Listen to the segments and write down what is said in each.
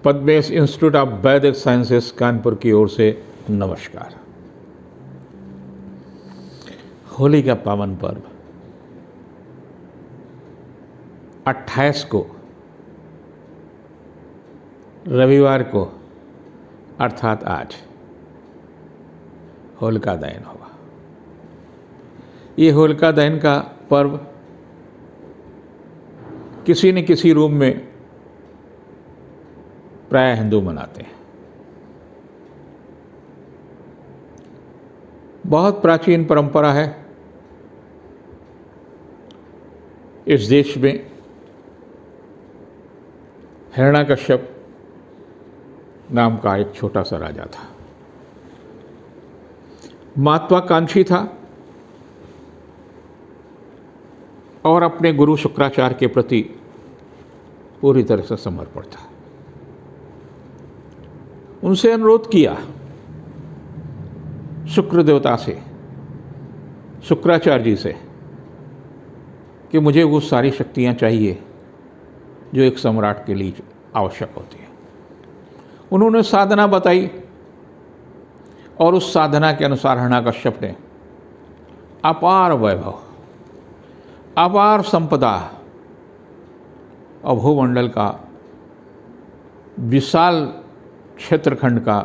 Padmesh institute of वैदिक sciences Kanpur की ओर से नमस्कार। होली का पावन पर्व 28 को रविवार को अर्थात आज होलिका दहन होगा। ये होलिका दहन का पर्व किसी न किसी रूप में प्राय हिंदू मनाते हैं। बहुत प्राचीन परंपरा है। इस देश में हिरण्यकश्यप नाम का एक छोटा सा राजा था। महत्वाकांक्षी था और अपने गुरु शुक्राचार्य के प्रति पूरी तरह से समर्पण था। उनसे अनुरोध किया शुक्र देवता से, शुक्राचार्य जी से, कि मुझे वो सारी शक्तियां चाहिए जो एक सम्राट के लिए आवश्यक होती है। उन्होंने साधना बताई और उस साधना के अनुसार हिरण्यकश्यप ने अपार वैभव, अपार संपदा और भूमंडल का विशाल क्षेत्रखंड का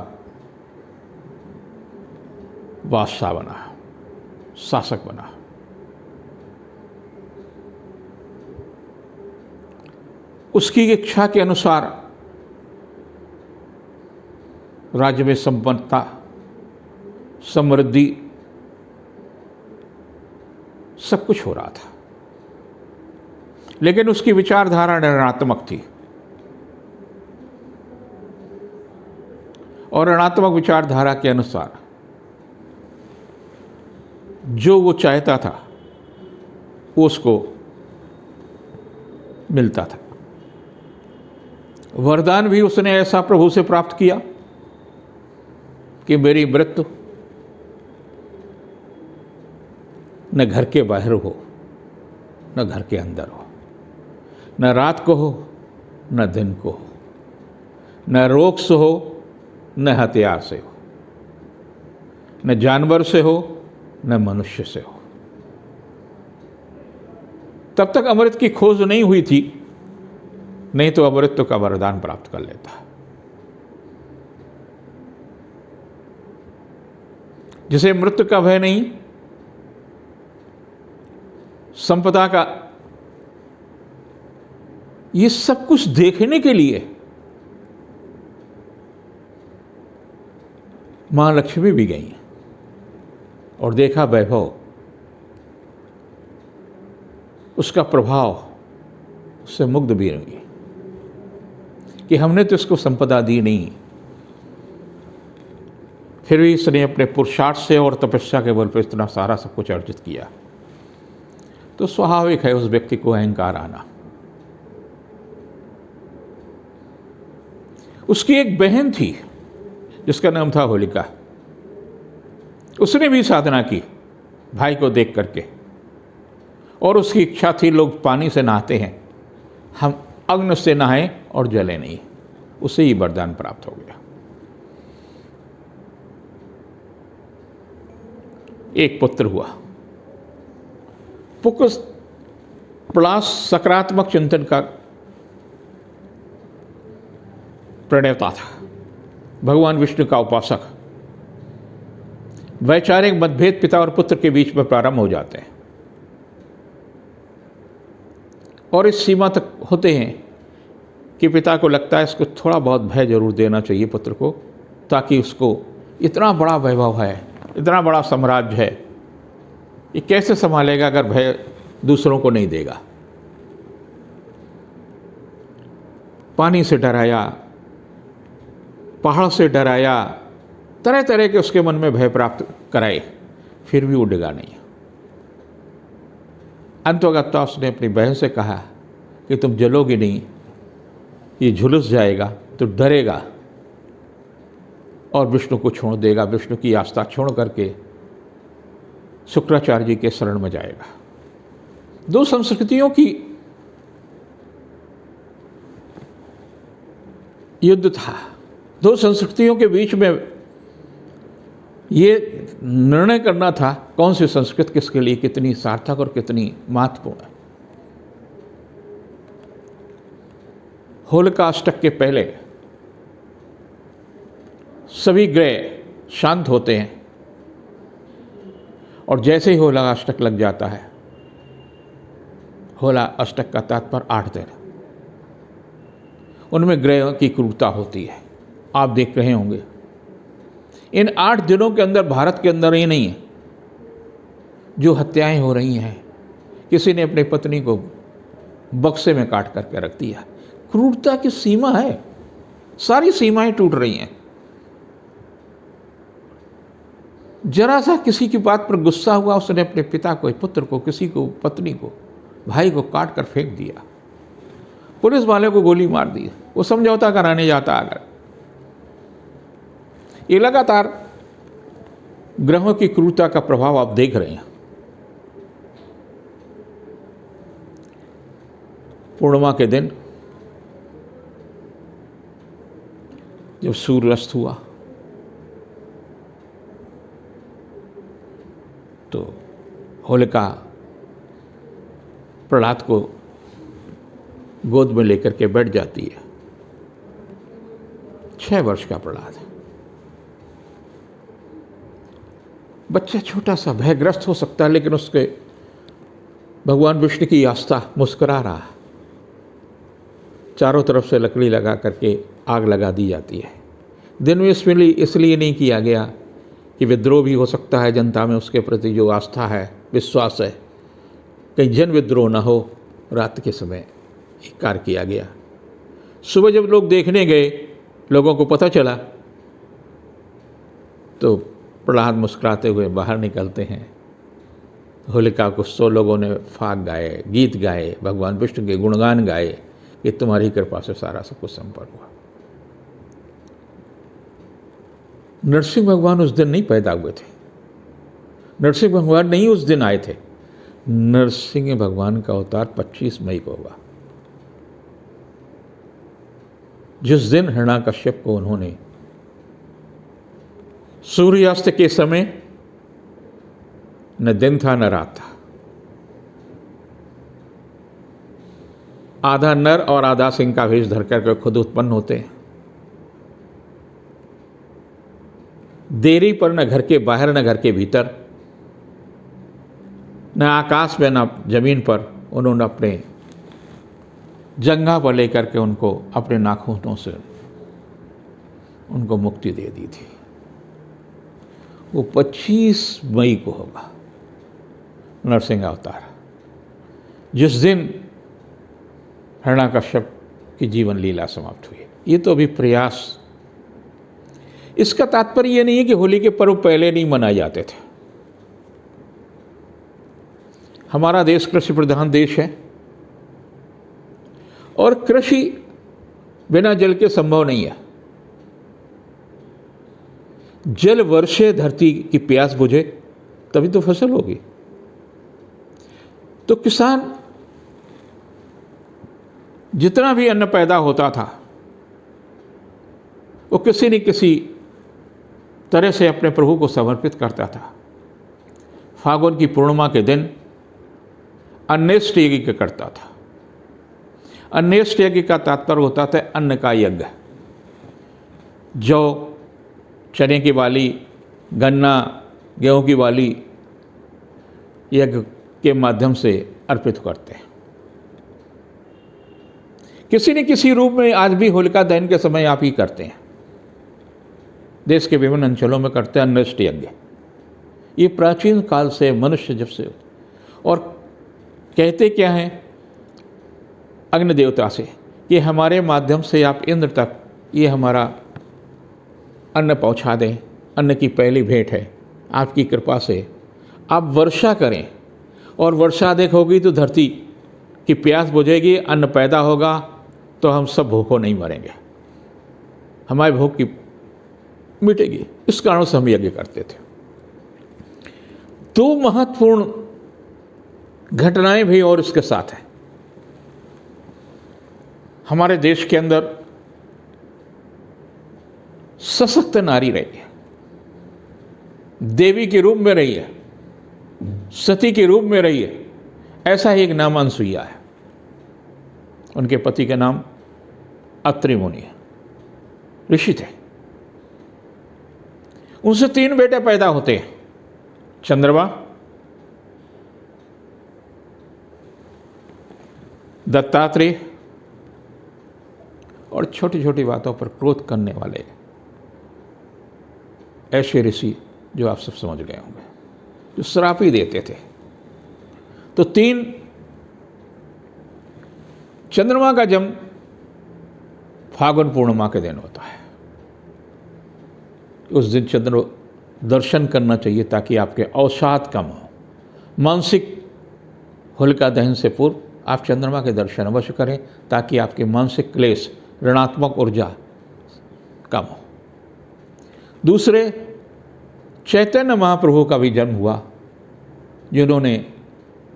बादशाह बना, शासक बना। उसकी इच्छा के अनुसार राज्य में संपन्नता, समृद्धि, सब कुछ हो रहा था। लेकिन उसकी विचारधारा ऋणात्मक थी और ऋणात्मक विचारधारा के अनुसार जो वो चाहता था वो उसको मिलता था। वरदान भी उसने ऐसा प्रभु से प्राप्त किया कि मेरी मृत्यु न घर के बाहर हो, न घर के अंदर हो, न रात को हो, न दिन को हो, न रोग से हो, न हथियार से हो, न जानवर से हो, न मनुष्य से हो। तब तक अमृत की खोज नहीं हुई थी, नहीं तो अमृत का वरदान प्राप्त कर लेता। जिसे मृत्यु का भय नहीं, संपदा का, ये सब कुछ देखने के लिए मां लक्ष्मी भी गई और देखा वैभव, उसका प्रभाव उससे मुग्ध भी रही कि हमने तो इसको संपदा दी नहीं, फिर भी इसने अपने पुरुषार्थ से और तपस्या के बल पर इतना सारा सब कुछ अर्जित किया। तो स्वाभाविक है उस व्यक्ति को अहंकार आना। उसकी एक बहन थी जिसका नाम था होलिका। उसने भी साधना की भाई को देख करके, और उसकी इच्छा थी लोग पानी से नहाते हैं, हम अग्नि से नहाएं और जले नहीं। उसे ही वरदान प्राप्त हो गया। एक पुत्र हुआ। पुत्र प्लस सकारात्मक चिंतन का प्रणेता था, भगवान विष्णु का उपासक। वैचारिक मतभेद पिता और पुत्र के बीच में प्रारंभ हो जाते हैं और इस सीमा तक होते हैं कि पिता को लगता है इसको थोड़ा बहुत भय जरूर देना चाहिए पुत्र को, ताकि उसको इतना बड़ा वैभव है, इतना बड़ा साम्राज्य है, ये कैसे संभालेगा अगर भय दूसरों को नहीं देगा। पानी से डराया, पहाड़ से डराया, तरह तरह के उसके मन में भय प्राप्त कराए, फिर भी वो डिगा नहीं। अंततः उसने अपनी बहन से कहा कि तुम जलोगी नहीं, ये झुलस जाएगा तो डरेगा और विष्णु को छोड़ देगा, विष्णु की आस्था छोड़ करके शुक्राचार्य जी के शरण में जाएगा। दो संस्कृतियों की युद्ध था। दो संस्कृतियों के बीच में ये निर्णय करना था कौन सी संस्कृति किसके लिए कितनी सार्थक और कितनी महत्वपूर्ण है। होलिकाष्टक के पहले सभी ग्रह शांत होते हैं और जैसे ही होला अष्टक लग जाता है, होला अष्टक का तात्पर्य 8 दिन, उनमें ग्रह की क्रूरता होती है। आप देख रहे होंगे इन 8 दिनों के अंदर भारत के अंदर ही नहीं है जो हत्याएं हो रही हैं, किसी ने अपनी पत्नी को बक्से में काट करके रख दिया। क्रूरता की सीमा है, सारी सीमाएं टूट रही हैं। जरा सा किसी की बात पर गुस्सा हुआ, उसने अपने पिता को, पुत्र को, किसी को, पत्नी को, भाई को काट कर फेंक दिया, पुलिस वाले को गोली मार दी, वो समझौता कराने जाता। अगर ये लगातार ग्रहों की क्रूरता का प्रभाव आप देख रहे हैं। पूर्णिमा के दिन जब सूर्यास्त हुआ तो होलिका प्रहलाद को गोद में लेकर के बैठ जाती है। 6 वर्ष का प्रहलाद, बच्चा छोटा सा भयग्रस्त हो सकता है, लेकिन उसके भगवान विष्णु की आस्था मुस्कुरा रहा है। चारों तरफ से लकड़ी लगा करके आग लगा दी जाती है। दिन में इसलिए नहीं किया गया कि विद्रोह भी हो सकता है, जनता में उसके प्रति जो आस्था है, विश्वास है, कहीं जन विद्रोह ना हो। रात के समय एक कार्य किया गया। सुबह जब लोग देखने गए, लोगों को पता चला, तो प्रहलाद मुस्कुराते हुए बाहर निकलते हैं। होलिका को 100 लोगों ने फाग गाए, गीत गाए, भगवान विष्णु के गुणगान गाए कि तुम्हारी कृपा से सारा सब कुछ संपन्न हुआ। नरसिंह भगवान उस दिन नहीं पैदा हुए थे, नरसिंह भगवान नहीं उस दिन आए थे। नरसिंह भगवान का अवतार 25 मई को हुआ, जिस दिन हिरण्याकश्यप को उन्होंने सूर्यास्त के समय, न दिन था न रात था, आधा नर और आधा सिंह का वेश धर करके खुद उत्पन्न होते हैं। देरी पर न घर के बाहर न घर के भीतर, न आकाश में न जमीन पर, उन्होंने अपने जंघा पर लेकर के उनको अपने नाखूनों से उनको मुक्ति दे दी थी। वो 25 मई को होगा नरसिंह अवतार, जिस दिन हिरण्याकश्यप की जीवन लीला समाप्त हुई। ये तो अभी प्रयास, इसका तात्पर्य ये नहीं है कि होली के पर्व पहले नहीं मनाए जाते थे। हमारा देश कृषि प्रधान देश है और कृषि बिना जल के संभव नहीं है। जल वर्षे धरती की प्यास बुझे तभी तो फसल होगी। तो किसान जितना भी अन्न पैदा होता था वो किसी न किसी तरह से अपने प्रभु को समर्पित करता था। फागुन की पूर्णिमा के दिन अन्नेष्ट यज्ञ करता था। अन्नेष्ट यज्ञ का तात्पर्य होता था अन्न का यज्ञ। जौ, चने की बाली, गन्ना, गेहूं की बाली यज्ञ के माध्यम से अर्पित करते हैं। किसी न किसी रूप में आज भी होलिका दहन के समय आप ही करते हैं। देश के विभिन्न अंचलों में करते हैं अन्नेष्ट यज्ञ। ये प्राचीन काल से मनुष्य जब से, और कहते क्या हैं अग्नि देवता से कि हमारे माध्यम से आप इंद्र तक ये हमारा अन्न पहुंचा दें। अन्न की पहली भेंट है, आपकी कृपा से आप वर्षा करें, और वर्षा अधिक होगी तो धरती की प्यास बुझेगी, अन्न पैदा होगा, तो हम सब भूखों नहीं मरेंगे, हमारे भूख की मिटेगी। इस कारण से हम यज्ञ करते थे। 2 महत्वपूर्ण घटनाएं भी और इसके साथ हैं। हमारे देश के अंदर सशक्त नारी रही है, देवी के रूप में रही है, सती के रूप में रही है। ऐसा ही एक नाम अनसुईया है। उनके पति का नाम अत्रि मुनि है, ऋषि थे। उनसे 3 बेटे पैदा होते हैं, चंद्रमा, दत्तात्रेय और छोटी छोटी बातों पर क्रोध करने वाले ऐसे ऋषि जो आप सब समझ गए होंगे, जो श्राप ही देते थे। तो 3 चंद्रमा का जन्म फागुन पूर्णिमा के दिन होता है। उस दिन चंद्र दर्शन करना चाहिए ताकि आपके अवसाद कम हो। मानसिक होलिका दहन से पूर्व आप चंद्रमा के दर्शन अवश्य करें ताकि आपके मानसिक क्लेश, ऋणात्मक ऊर्जा कम हो। दूसरे, चैतन्य महाप्रभु का भी जन्म हुआ, जिन्होंने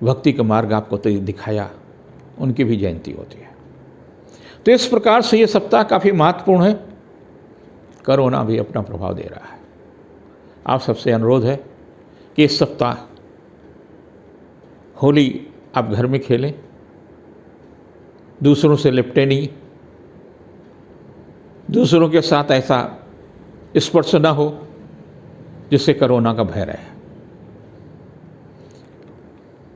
भक्ति का मार्ग आपको तो दिखाया, उनकी भी जयंती होती है। तो इस प्रकार से ये सप्ताह काफ़ी महत्वपूर्ण है। कोरोना भी अपना प्रभाव दे रहा है। आप सबसे अनुरोध है कि इस सप्ताह होली आप घर में खेलें, दूसरों से लिपटे नहीं, दूसरों के साथ ऐसा स्पर्श न हो जिससे कोरोना का भय रहे।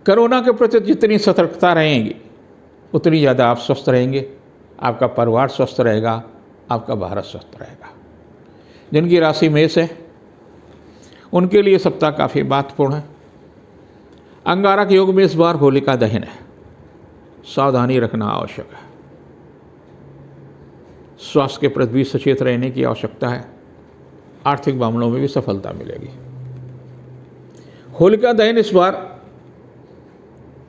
कोरोना के प्रति जितनी सतर्कता रहेगी उतनी ज़्यादा आप स्वस्थ रहेंगे, आपका परिवार स्वस्थ रहेगा, आपका भारत स्वस्थ रहेगा। जिनकी राशि मेष है उनके लिए सप्ताह काफ़ी महत्वपूर्ण है। अंगारक योग में इस बार होलिका दहन है, सावधानी रखना आवश्यक है। स्वास्थ्य के प्रति भी सचेत रहने की आवश्यकता है। आर्थिक मामलों में भी सफलता मिलेगी। होलिका दहन इस बार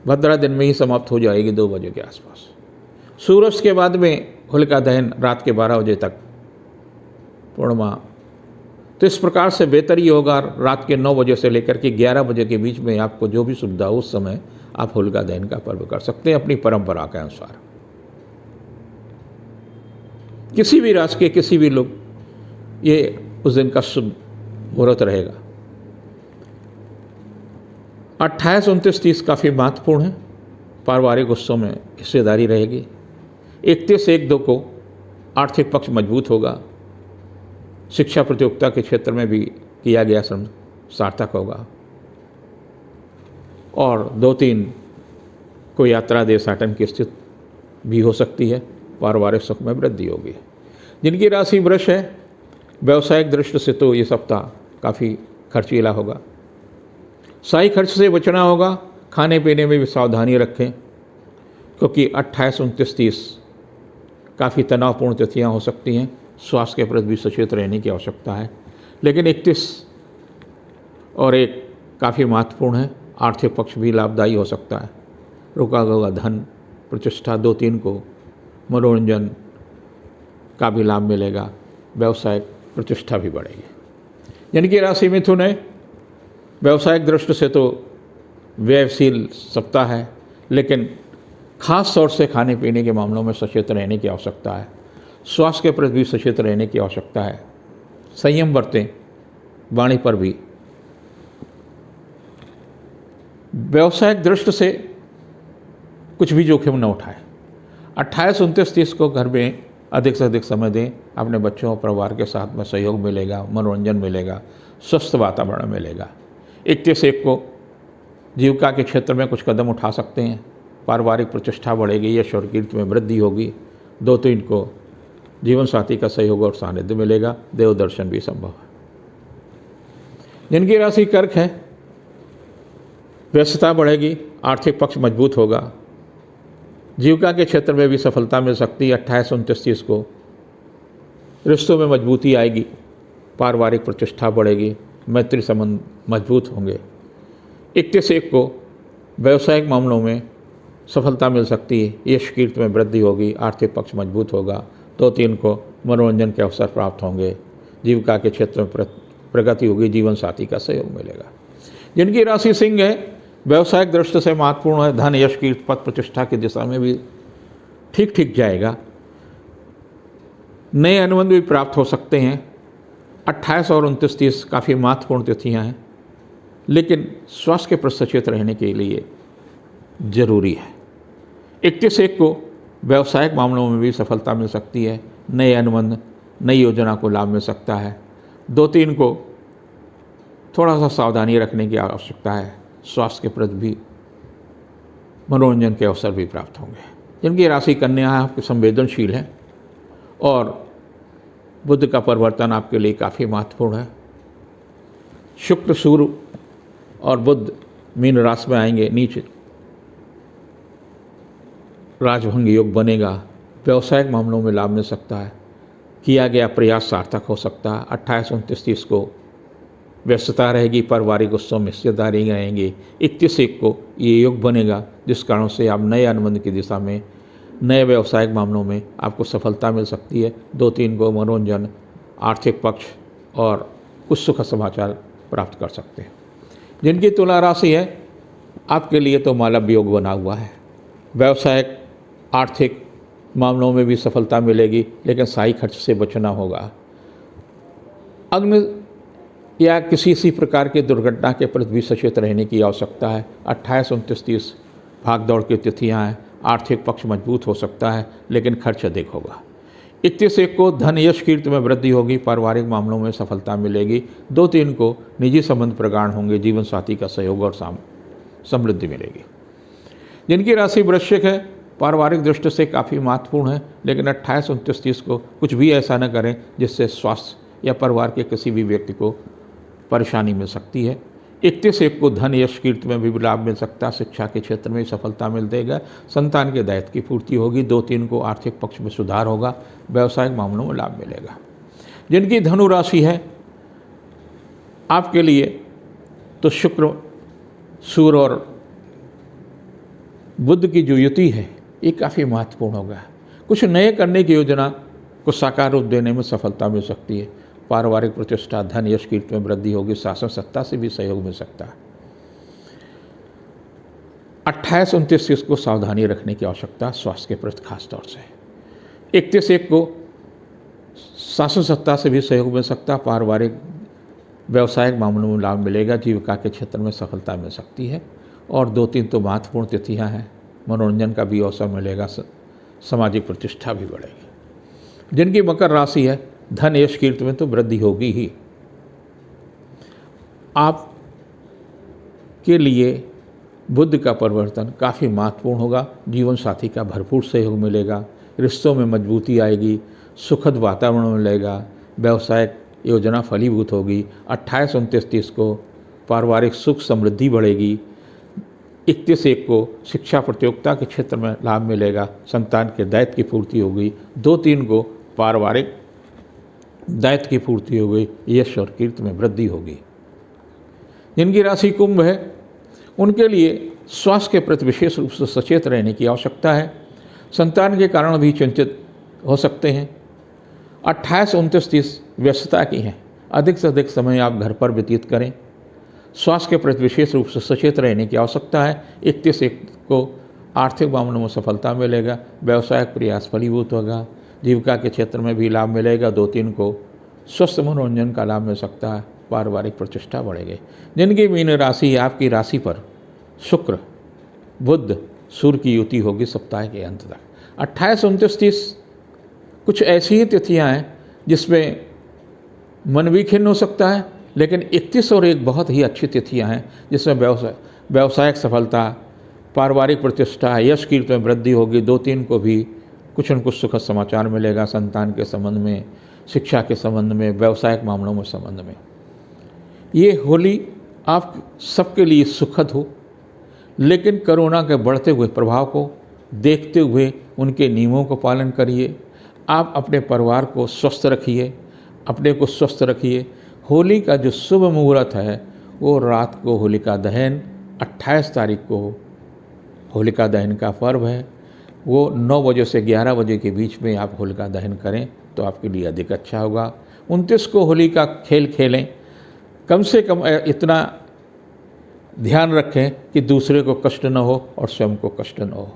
भद्रा दिन में ही समाप्त हो जाएगी 2 बजे के आसपास। सूर्यास्त के बाद में होलिका दहन रात के 12 बजे तक पूर्णिमा। तो इस प्रकार से बेहतर ही होगा रात के 9 बजे से लेकर के 11 बजे के बीच में आपको जो भी सुविधा हो उस समय आप होलिका दहन का पर्व कर सकते हैं अपनी परंपरा के अनुसार। किसी भी राशि के किसी भी लोग, ये उस दिन का शुभ मुहूर्त रहेगा। 28, 29, 30 काफ़ी महत्वपूर्ण है। पारिवारिक उत्सव में हिस्सेदारी रहेगी। 31, 1, 2 को आर्थिक पक्ष मजबूत होगा। शिक्षा प्रतियोगिता के क्षेत्र में भी किया गया श्रम सार्थक होगा। और 2, 3 को यात्रा देशाटन की स्थिति भी हो सकती है। पारिवारिक सुख में वृद्धि होगी। जिनकी राशि वृष है, व्यवसायिक दृष्टि से तो ये सप्ताह काफ़ी खर्चीला होगा। साई खर्च से बचना होगा। खाने पीने में भी सावधानी रखें क्योंकि 28, 29, 30 काफ़ी तनावपूर्ण तिथियाँ हो सकती हैं। स्वास्थ्य के प्रति भी सचेत रहने की आवश्यकता है। लेकिन 31 और 1 काफ़ी महत्वपूर्ण है। आर्थिक पक्ष भी लाभदायी हो सकता है। रुका हुआ धन, प्रतिष्ठा 2, 3 को मनोरंजन का भी लाभ मिलेगा। व्यवसायिक प्रतिष्ठा भी बढ़ेगी। जिनकी राशि मिथुन है, व्यवसायिक दृष्टि से तो व्ययशील सप्ताह है, लेकिन खास तौर से खाने पीने के मामलों में सचेत रहने की आवश्यकता है। स्वास्थ्य के प्रति भी सचेत रहने की आवश्यकता है। संयम बरतें, वाणी पर भी। व्यवसायिक दृष्टि से कुछ भी जोखिम न उठाएं। 28, 29, 30 को घर में अधिक से अधिक समय दें। अपने बच्चों और परिवार के साथ में सहयोग मिलेगा, मनोरंजन मिलेगा, स्वस्थ वातावरण मिलेगा। 31, 1 को जीविका के क्षेत्र में कुछ कदम उठा सकते हैं। पारिवारिक प्रतिष्ठा बढ़ेगी, यश और कीर्ति में वृद्धि होगी। 2, 3 को जीवन साथी का सहयोग और सानिध्य मिलेगा। देव दर्शन भी संभव है। जिनकी राशि कर्क है, व्यस्तता बढ़ेगी, आर्थिक पक्ष मजबूत होगा। जीविका के क्षेत्र में भी सफलता मिल सकती है। 28, 29, 30 को रिश्तों में मजबूती आएगी। पारिवारिक प्रतिष्ठा बढ़ेगी, मैत्री संबंध मजबूत होंगे। 31, 1 को व्यवसायिक मामलों में सफलता मिल सकती है। यश कीर्ति में वृद्धि होगी, आर्थिक पक्ष मजबूत होगा। 2, 3 को मनोरंजन के अवसर प्राप्त होंगे। जीविका के क्षेत्र में प्रगति होगी, जीवन साथी का सहयोग मिलेगा। जिनकी राशि सिंह है, व्यवसायिक दृष्टि से महत्वपूर्ण है। धन, यश, कीर्ति, पद प्रतिष्ठा की दिशा में भी ठीक ठीक जाएगा। नए अनुबंध भी प्राप्त हो सकते हैं। 28 और 29-30 काफ़ी महत्वपूर्ण तिथियाँ हैं, लेकिन स्वास्थ्य के प्रति सचेत रहने के लिए ज़रूरी है। 31-1 को व्यावसायिक मामलों में भी सफलता मिल सकती है, नए अनुबंध, नई योजना को लाभ मिल सकता है। 2-3 को थोड़ा सा सावधानी रखने की आवश्यकता है, स्वास्थ्य के प्रति भी मनोरंजन के अवसर भी प्राप्त होंगे। जिनकी राशि कन्या है, आपके संवेदनशील है और बुध का परिवर्तन आपके लिए काफ़ी महत्वपूर्ण है। शुक्र, सूर्य और बुध मीन राशि में आएंगे, नीचे राजभंग योग बनेगा, व्यवसायिक मामलों में लाभ मिल सकता है, किया गया प्रयास सार्थक हो सकता है। 28-29-30 को व्यस्तता रहेगी, पारिवारिक उत्सव में हिस्सेदारी रहेंगे। 31-1 को ये योग बनेगा, जिस कारण से आप नए अनुबंध की दिशा में, नए व्यवसायिक मामलों में आपको सफलता मिल सकती है। 2-3 को मनोरंजन, आर्थिक पक्ष और कुछ सुख समाचार प्राप्त कर सकते हैं। जिनकी तुला राशि है, आपके लिए तो मालव योग बना हुआ है, व्यवसायिक आर्थिक मामलों में भी सफलता मिलेगी, लेकिन शाही खर्च से बचना होगा। अग्नि या किसी प्रकार की दुर्घटना के प्रति भी सचेत रहने की आवश्यकता है। 28-29-30 भाग दौड़ की तिथियां हैं, आर्थिक पक्ष मजबूत हो सकता है, लेकिन खर्च अधिक होगा। 31-1 को धन यश कीर्ति में वृद्धि होगी, पारिवारिक मामलों में सफलता मिलेगी। 2-3 को निजी संबंध प्रगाढ़ होंगे, जीवन साथी का सहयोग और समृद्धि मिलेगी। जिनकी राशि वृश्चिक है, पारिवारिक दृष्टि से काफ़ी महत्वपूर्ण है, लेकिन 28-29-30 को कुछ भी ऐसा न करें जिससे स्वास्थ्य या परिवार के किसी भी व्यक्ति को परेशानी मिल सकती है। 31-1 को धन यश कीर्ति में भी लाभ मिल सकता है, शिक्षा के क्षेत्र में सफलता मिल देगा, संतान के दायित्व की पूर्ति होगी। 2-3 को आर्थिक पक्ष में सुधार होगा, व्यावसायिक मामलों में लाभ मिलेगा। जिनकी धनु राशि है, आपके लिए तो शुक्र, सूर्य और बुध की जो युति है, ये काफ़ी महत्वपूर्ण होगा। कुछ नए करने की योजना को साकार रूप देने में सफलता मिल सकती है। पारिवारिक प्रतिष्ठा, धन यश कीर्ति में वृद्धि होगी, शासन सत्ता से भी सहयोग मिल सकता है। 28-29 को सावधानी रखने की आवश्यकता, स्वास्थ्य के प्रति खास तौर से। 31-1 को शासन सत्ता से भी सहयोग मिल सकता है, पारिवारिक व्यवसायिक मामलों में लाभ मिलेगा, जीविका के क्षेत्र में सफलता मिल सकती है। और 2-3 तो महत्वपूर्ण तिथियां हैं, मनोरंजन का भी अवसर मिलेगा, सामाजिक प्रतिष्ठा भी बढ़ेगी। जिनकी मकर राशि है, धन यश कीर्ति में तो वृद्धि होगी ही। आप के लिए बुध का परिवर्तन काफ़ी महत्वपूर्ण होगा, जीवन साथी का भरपूर सहयोग मिलेगा, रिश्तों में मजबूती आएगी, सुखद वातावरण मिलेगा, व्यवसायिक योजना फलीभूत होगी। 28-29-30 को पारिवारिक सुख समृद्धि बढ़ेगी। 31-1 को शिक्षा प्रतियोगिता के क्षेत्र में लाभ मिलेगा, संतान के दायित्व की पूर्ति होगी। 2-3 को पारिवारिक दायित्व की पूर्ति हो गई, यश और कीर्ति में वृद्धि होगी। जिनकी राशि कुंभ है, उनके लिए स्वास्थ्य के प्रति विशेष रूप से सचेत रहने की आवश्यकता है, संतान के कारण भी चिंतित हो सकते हैं। 28-29-30 व्यस्तता की हैं, अधिक से अधिक समय आप घर पर व्यतीत करें, स्वास्थ्य के प्रति विशेष रूप से सचेत रहने की आवश्यकता है। 31-1 को आर्थिक मामलों में सफलता मिलेगा, व्यवसायिक प्रयास फलीभूत होगा, जीविका के क्षेत्र में भी लाभ मिलेगा। 2-3 को स्वस्थ मनोरंजन का लाभ मिल सकता है, पारिवारिक प्रतिष्ठा बढ़ेगी। जिनकी मीन राशि है, आपकी राशि पर शुक्र, बुध, सूर्य की युति होगी सप्ताह के अंत तक। 28-29-30 कुछ ऐसी ही तिथियां हैं जिसमें मन भी खिन्न हो सकता है, लेकिन 31 और 1 बहुत ही अच्छी तिथियां हैं जिसमें व्यवसायिक सफलता, पारिवारिक प्रतिष्ठा, यश कीर्ति में वृद्धि होगी। 2-3 को भी कुछ न कुछ सुखद समाचार मिलेगा, संतान के संबंध में, शिक्षा के संबंध में, व्यवसायिक मामलों में संबंध में। ये होली आप सबके लिए सुखद हो, लेकिन कोरोना के बढ़ते हुए प्रभाव को देखते हुए उनके नियमों को पालन करिए। आप अपने परिवार को स्वस्थ रखिए, अपने को स्वस्थ रखिए। होली का जो शुभ मुहूर्त है वो रात को होलिका दहन, 28 तारीख को होलिका दहन का पर्व है, वो 9 बजे से 11 बजे के बीच में आप होलिका दहन करें तो आपके लिए अधिक अच्छा होगा। 29 को होली का खेल खेलें, कम से कम इतना ध्यान रखें कि दूसरे को कष्ट न हो और स्वयं को कष्ट न हो।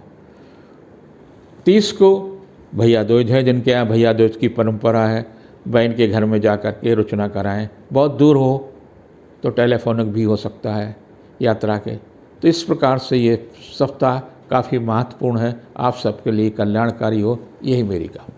30 को भैया दूज है, जिनके यहाँ भैया दूज की परंपरा है बहन के घर में जा कर के रुचना कराएं। बहुत दूर हो तो टेलीफोनिक भी हो सकता है यात्रा के। तो इस प्रकार से ये सप्ताह काफ़ी महत्वपूर्ण है, आप सबके लिए कल्याणकारी हो, यही मेरी कामना।